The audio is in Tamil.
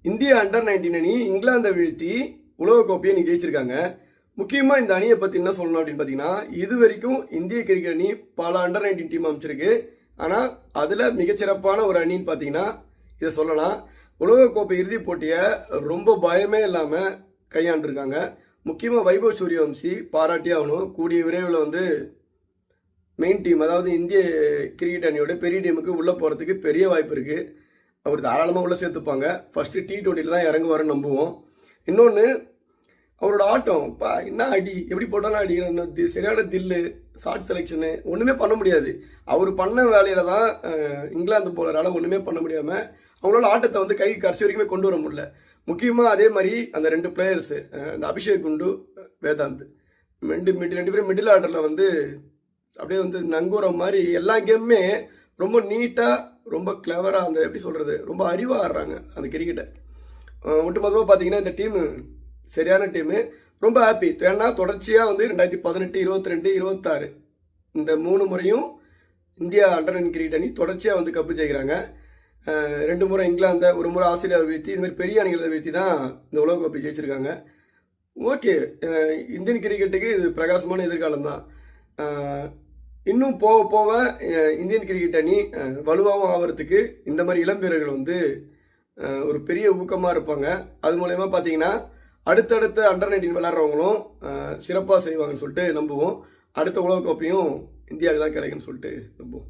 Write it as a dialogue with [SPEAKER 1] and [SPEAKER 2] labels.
[SPEAKER 1] இந்திய அண்டர் 19 அணி இங்கிலாந்தை வீழ்த்தி உலகக்கோப்பையை இன்னைக்கு ஜெயிச்சிருக்காங்க. முக்கியமாக இந்த அணியை பற்றி என்ன சொல்லணும் அப்படின்னு பார்த்தீங்கன்னா, இது வரைக்கும் இந்திய கிரிக்கெட் அணி பல அண்டர் 19 டீம் அமைச்சிருக்கு. ஆனால் அதில் மிகச்சிறப்பான ஒரு அணின்னு பார்த்தீங்கன்னா இதை சொல்லலாம். உலகக்கோப்பை இறுதிப் போட்டியை ரொம்ப பயமே இல்லாமல் கையாண்டிருக்காங்க. முக்கியமாக வைபவ் சூரியவம்சி பாராட்டி ஆகணும். கூடிய விரைவில் மெயின் டீம், அதாவது இந்திய கிரிக்கெட் அணியோட பெரிய டீமுக்கு உள்ளே போகிறதுக்கு பெரிய வாய்ப்பு இருக்குது. அவர் தாராளமாக உள்ளே சேர்த்துப்பாங்க. ஃபஸ்ட்டு T20 தான் இறங்குவாருன்னு நம்புவோம். இன்னொன்று, அவரோட ஆட்டம் என்ன அடி, எப்படி போட்டாலும் அடி, சரியான தில்லு, ஷார்ட் செலெக்ஷனு, ஒன்றுமே பண்ண முடியாது. அவர் பண்ண வேலையில் தான் இங்கிலாந்து போலரால் ஒன்றுமே பண்ண முடியாமல் அவங்களால ஆட்டத்தை கை கடைசி வரைக்குமே கொண்டு வர முடியல. முக்கியமாக அதே மாதிரி அந்த 2 பிளேயர்ஸு, இந்த அபிஷேக் குண்டு, வேதாந்த், ரெண்டு பேரும் மிடில் ஆர்டரில் அப்படியே நங்கூரம் மாதிரி எல்லா கேமுமே ரொம்ப நீட்டாக, ரொம்ப கிளவராக, எப்படி சொல்கிறது, ரொம்ப அறிவாக ஆடுறாங்க அந்த கிரிக்கெட்டை. ஒட்டுமொத்தமாக பார்த்தீங்கன்னா இந்த டீமு சரியான டீமு. ரொம்ப ஹாப்பி. ஏன்னா தொடர்ச்சியாக 2018, 22, 26 இந்த 3 முறையும் இந்தியா அண்டர் கிரிக்கெட் அணி தொடர்ச்சியாக கப்பு ஜெயிக்கிறாங்க. 2 முறை இங்கிலாந்தை, 1 முறை ஆஸ்திரேலியாவை வீழ்த்தி, இதுமாதிரி பெரிய அணிகளை வீழ்த்தி தான் இந்த உலகக்கோப்பை ஜெயிச்சிருக்காங்க. ஓகே, இந்தியன் கிரிக்கெட்டுக்கு இது பிரகாசமான எதிர்காலம் தான். இன்னும் போக போக இந்தியன் கிரிக்கெட் அணி வலுவாகவும் ஆகிறதுக்கு இந்த மாதிரி இளம் வீரர்கள் ஒரு பெரிய ஊக்கமாக இருப்பாங்க. அது மூலயமா பார்த்தீங்கன்னா அடுத்தடுத்த அண்டர் 19 விளையாடுறவங்களும் சிறப்பாக செய்வாங்கன்னு சொல்லிட்டு நம்புவோம். அடுத்த உலகக்கோப்பையும் இந்தியாவுக்கு தான் கிடைக்குன்னு சொல்லிட்டு நம்புவோம்.